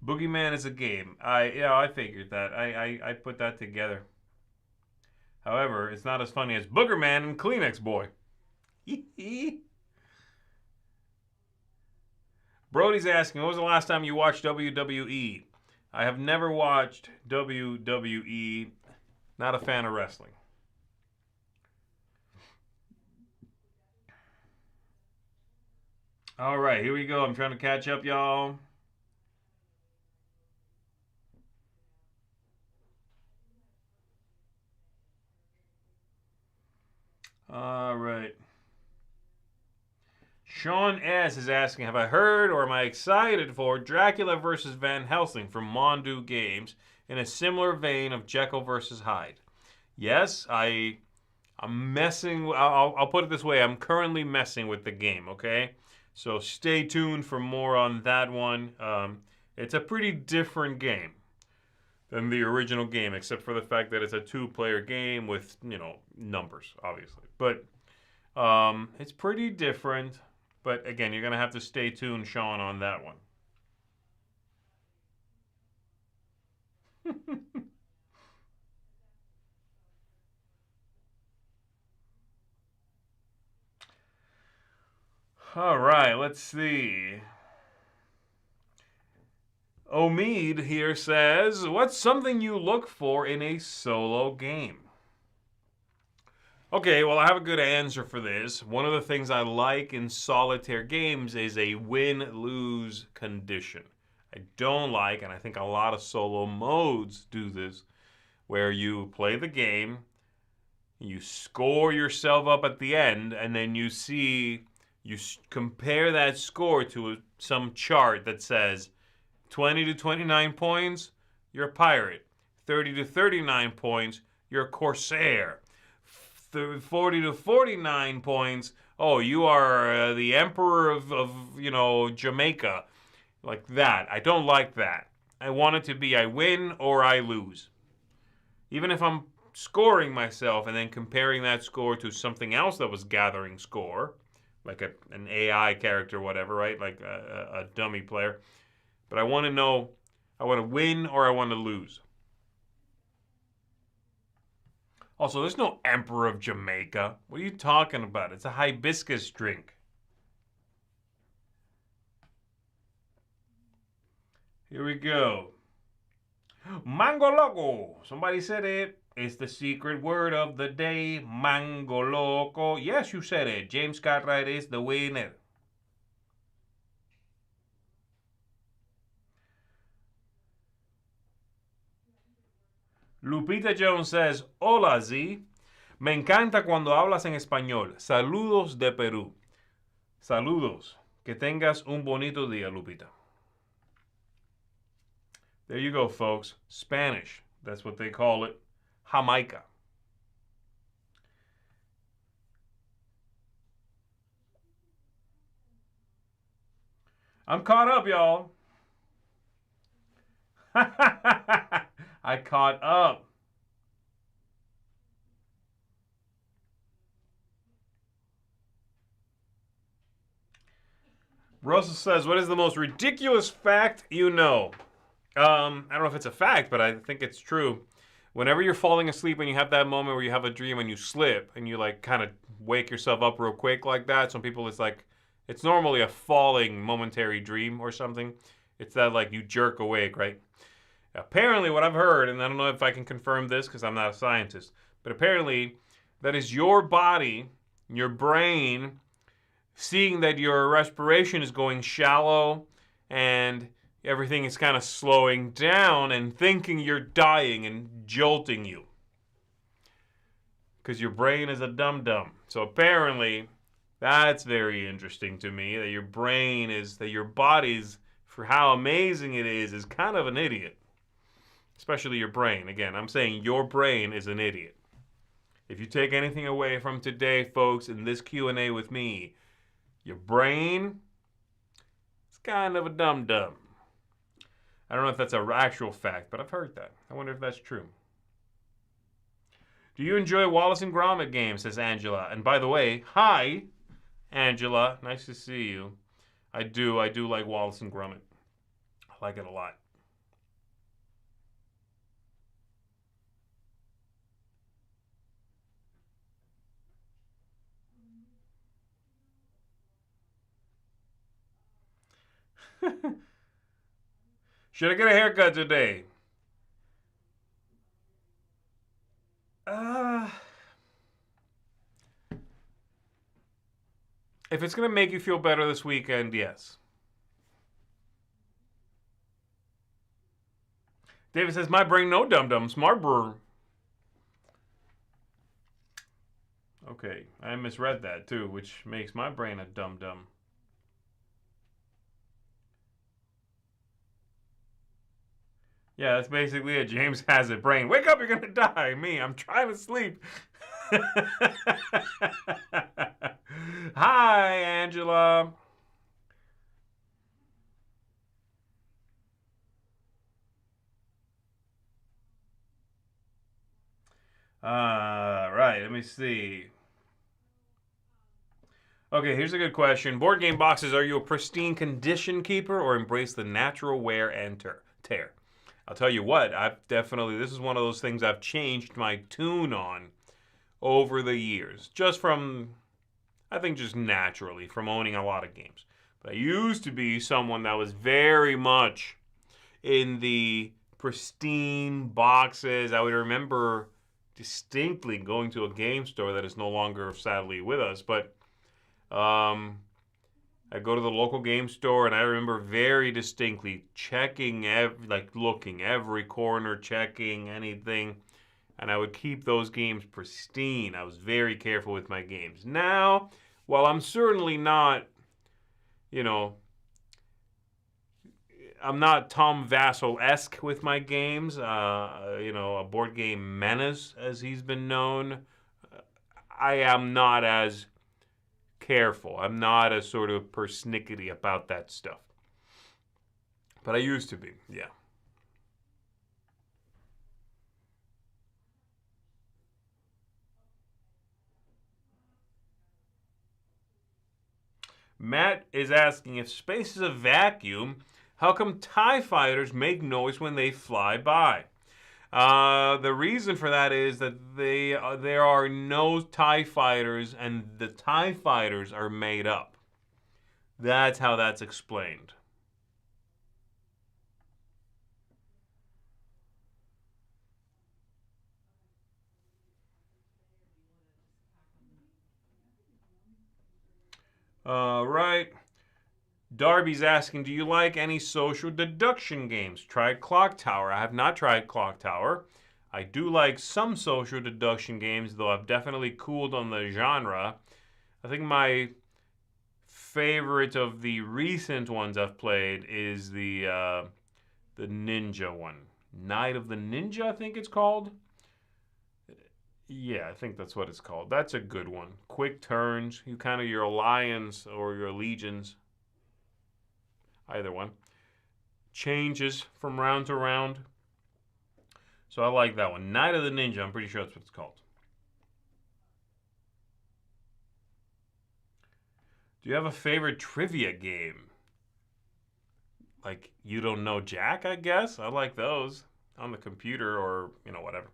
Boogeyman is a game. I figured that. I put that together. However, it's not as funny as Boogerman and Kleenex Boy. Brody's asking, when was the last time you watched WWE? I have never watched WWE. Not a fan of wrestling. All right, here we go. I'm trying to catch up, y'all. All right. Sean S. is asking, have I heard or am I excited for Dracula versus Van Helsing from Mondu Games in a similar vein of Jekyll versus Hyde? Yes, I'm messing. I'll put it this way. I'm currently messing with the game, okay? So stay tuned for more on that one. It's a pretty different game than the original game, except for the fact that it's a two-player game with, numbers, obviously. But it's pretty different. But again, you're going to have to stay tuned, Sean, on that one. All right, let's see. Omid here says, what's something you look for in a solo game? Okay, well, I have a good answer for this. One of the things I like in solitaire games is a win-lose condition. I don't like, and I think a lot of solo modes do this, where you play the game, you score yourself up at the end, and then you compare that score to some chart that says 20 to 29 points, you're a pirate. 30 to 39 points, you're a corsair. 40 to 49 points, oh, you are the emperor of Jamaica. Like that. I don't like that. I want it to be I win or I lose. Even if I'm scoring myself and then comparing that score to something else that was gathering score, like an AI character or whatever, right? Like a dummy player. But I want to know, I want to win or I want to lose. Also, there's no Emperor of Jamaica. What are you talking about? It's a hibiscus drink. Here we go. Mango Loco. Somebody said it. It's the secret word of the day. Mango Loco. Yes, you said it. James Cartwright is the winner. Lupita Jones says, hola Z. Me encanta cuando hablas en español. Saludos de Perú. Saludos. Que tengas un bonito día, Lupita. There you go, folks. Spanish. That's what they call it. Jamaica. I'm caught up, y'all. I caught up. Russell says, what is the most ridiculous fact you know? I don't know if it's a fact, but I think it's true. Whenever you're falling asleep and you have that moment where you have a dream and you slip and you like kind of wake yourself up real quick like that, some people it's like, it's normally a falling momentary dream or something. It's that like you jerk awake, right? Apparently, what I've heard, and I don't know if I can confirm this because I'm not a scientist, but apparently that is your body, your brain, seeing that your respiration is going shallow and everything is kind of slowing down and thinking you're dying and jolting you. Because your brain is a dum-dum. So apparently, that's very interesting to me, that your brain is, that your body's, for how amazing it is kind of an idiot. Especially your brain. Again, I'm saying your brain is an idiot. If you take anything away from today, folks, in this Q&A with me, your brain is kind of a dum-dum. I don't know if that's an actual fact, but I've heard that. I wonder if that's true. Do you enjoy Wallace and Gromit games, says Angela. And by the way, hi, Angela. Nice to see you. I do like Wallace and Gromit. I like it a lot. Should I get a haircut today? If it's going to make you feel better this weekend, yes. David says, my brain no dum-dum, smart brewer. Okay, I misread that too, which makes my brain a dum-dum. Yeah, that's basically it. James has a brain. Wake up, you're gonna die. Me, I'm trying to sleep. Hi, Angela. Right, let me see. Okay, here's a good question. Board game boxes, are you a pristine condition keeper or embrace the natural wear and tear? I'll tell you what, this is one of those things I've changed my tune on over the years. Just from, I think just naturally, from owning a lot of games. But I used to be someone that was very much in the pristine boxes. I would remember distinctly going to a game store that is no longer, sadly, with us, but I go to the local game store, and I remember very distinctly checking, looking every corner, checking anything, and I would keep those games pristine. I was very careful with my games. Now, while I'm certainly not, I'm not Tom Vassell-esque with my games, a board game menace, as he's been known, I am not as careful. I'm not as sort of persnickety about that stuff. But I used to be, yeah. Matt is asking, if space is a vacuum, how come TIE fighters make noise when they fly by? The reason for that is that there are no TIE fighters, and the TIE fighters are made up. That's how that's explained. Right. Darby's asking, do you like any social deduction games? Tried Clock Tower. I have not tried Clock Tower. I do like some social deduction games, though I've definitely cooled on the genre. I think my favorite of the recent ones I've played is the ninja one. Night of the Ninja, I think it's called. Yeah, I think that's what it's called. That's a good one. Quick turns. Your alliance or your legions. Either one. Changes from round to round. So I like that one. Night of the Ninja, I'm pretty sure that's what it's called. Do you have a favorite trivia game? Like You Don't Know Jack, I guess? I like those. On the computer or, whatever.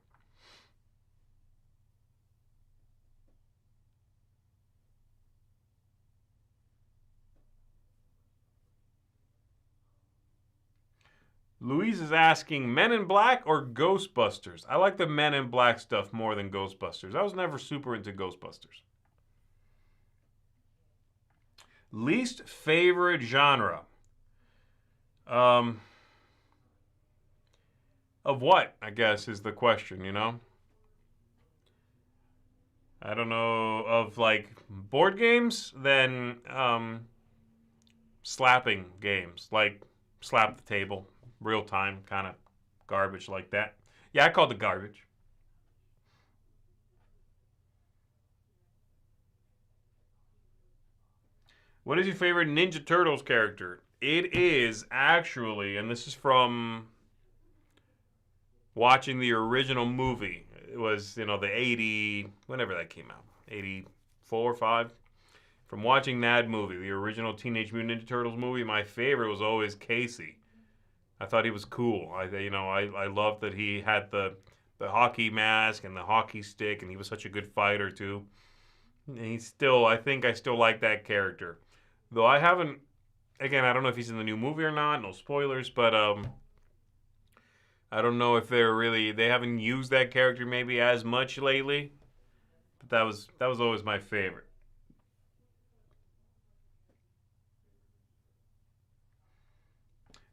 Louise is asking Men in Black or Ghostbusters? I like the Men in Black stuff more than Ghostbusters. I was never super into Ghostbusters. Least favorite genre? Um, of what, I guess, is the question, you know? I don't know. Of like board games? Then slapping games. Like slap the table. Real time kind of garbage like that. Yeah, I called it garbage. What is your favorite Ninja Turtles character? It is actually, and this is from watching the original movie. It was, the 80, whenever that came out, 84, 5. From watching that movie, the original Teenage Mutant Ninja Turtles movie, my favorite was always Casey. I thought he was cool. I loved that he had the hockey mask and the hockey stick, and he was such a good fighter too. And I think I still like that character. Though I haven't, again, I don't know if he's in the new movie or not. No spoilers, but I don't know if they haven't used that character maybe as much lately. But that was always my favorite.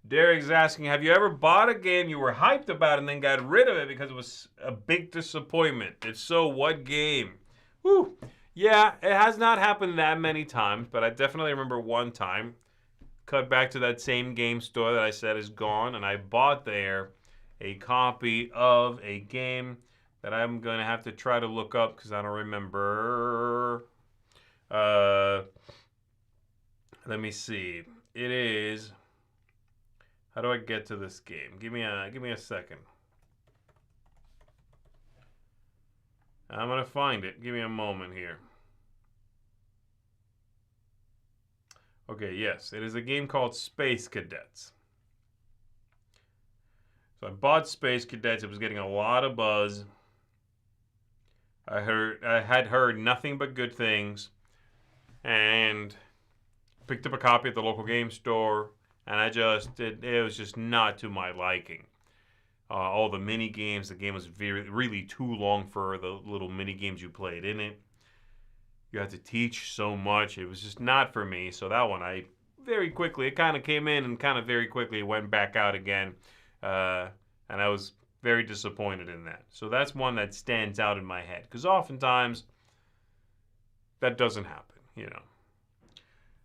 Derek's asking, have you ever bought a game you were hyped about and then got rid of it because it was a big disappointment? If so, what game? Whew. Yeah, it has not happened that many times, but I definitely remember one time. Cut back to that same game store that I said is gone, and I bought there a copy of a game that I'm going to have to try to look up because I don't remember. Let me see. It is... How do I get to this game? Give me a second. I'm going to find it. Give me a moment here. Okay, yes. It is a game called Space Cadets. So I bought Space Cadets. It was getting a lot of buzz. I had heard nothing but good things. And picked up a copy at the local game store. And it was just not to my liking. All the mini games, the game was really too long for the little mini games you played in it. You had to teach so much. It was just not for me. So that one, it kind of came in and kind of very quickly went back out again. And I was very disappointed in that. So that's one that stands out in my head. Because oftentimes, that doesn't happen,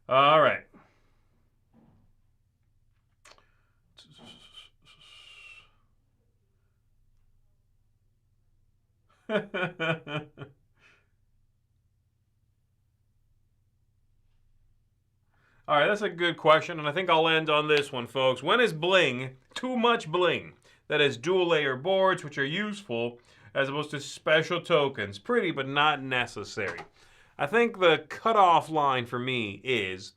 All right. All right, that's a good question, and I think I'll end on this one, folks. When is bling too much bling? That is dual layer boards, which are useful, as opposed to special tokens. Pretty, but not necessary. I think the cutoff line for me is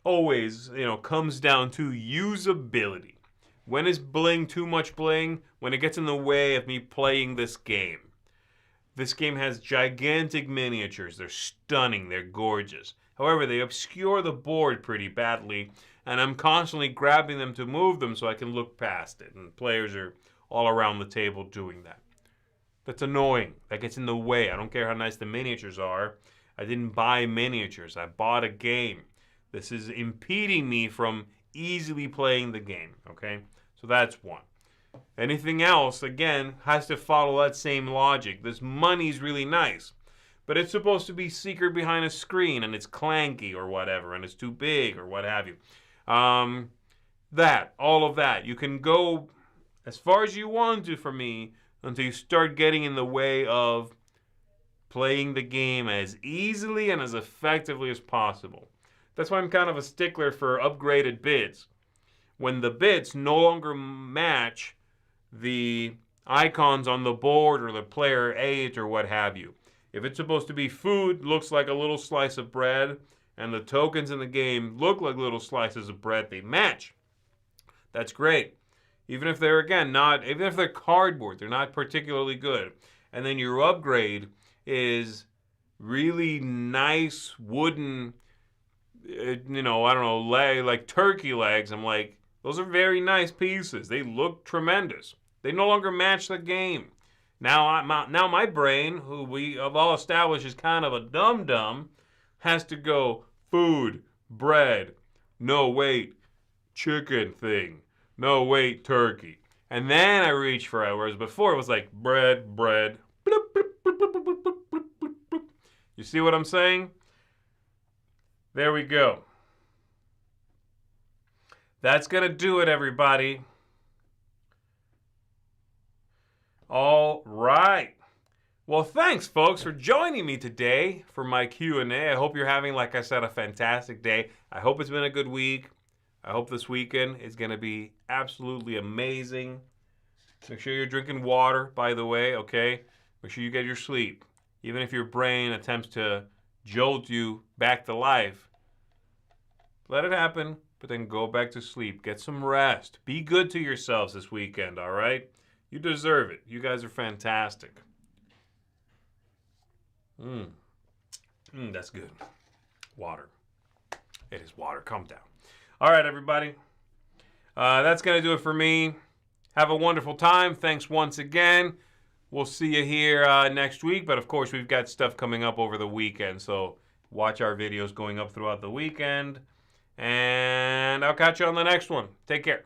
always, comes down to usability. When is bling too much bling? When it gets in the way of me playing this game. This game has gigantic miniatures. They're stunning. They're gorgeous. However, they obscure the board pretty badly, and I'm constantly grabbing them to move them so I can look past it, and players are all around the table doing that. That's annoying. That gets in the way. I don't care how nice the miniatures are. I didn't buy miniatures. I bought a game. This is impeding me from easily playing the game, okay? So that's one. Anything else, again, has to follow that same logic. This money's really nice, but it's supposed to be secret behind a screen, and it's clanky or whatever, and it's too big or what have you. All of that. You can go as far as you want to for me until you start getting in the way of playing the game as easily and as effectively as possible. That's why I'm kind of a stickler for upgraded bits. When the bits no longer match the icons on the board or the player age or what have you. If it's supposed to be food, looks like a little slice of bread, and the tokens in the game look like little slices of bread, they match. That's great. Even if they're, even if they're cardboard, they're not particularly good. And then your upgrade is really nice wooden, I don't know, like turkey legs. I'm like, Those are very nice pieces. They look tremendous. They no longer match the game. Now my brain, who we have all established is kind of a dum-dum, has to go food, bread, no wait, chicken thing, no wait, turkey. And then I reach for it, whereas before it was like bread, bread. You see what I'm saying? There we go. That's going to do it, everybody. All right. Well, thanks, folks, for joining me today for my Q&A. I hope you're having, like I said, a fantastic day. I hope it's been a good week. I hope this weekend is going to be absolutely amazing. Make sure you're drinking water, by the way, okay? Make sure you get your sleep. Even if your brain attempts to jolt you back to life, let it happen, but then go back to sleep. Get some rest. Be good to yourselves this weekend, all right? You deserve it. You guys are fantastic. That's good. Water. It is water. Calm down. All right, everybody. That's going to do it for me. Have a wonderful time. Thanks once again. We'll see you here next week. But, of course, we've got stuff coming up over the weekend. So watch our videos going up throughout the weekend. And I'll catch you on the next one. Take care.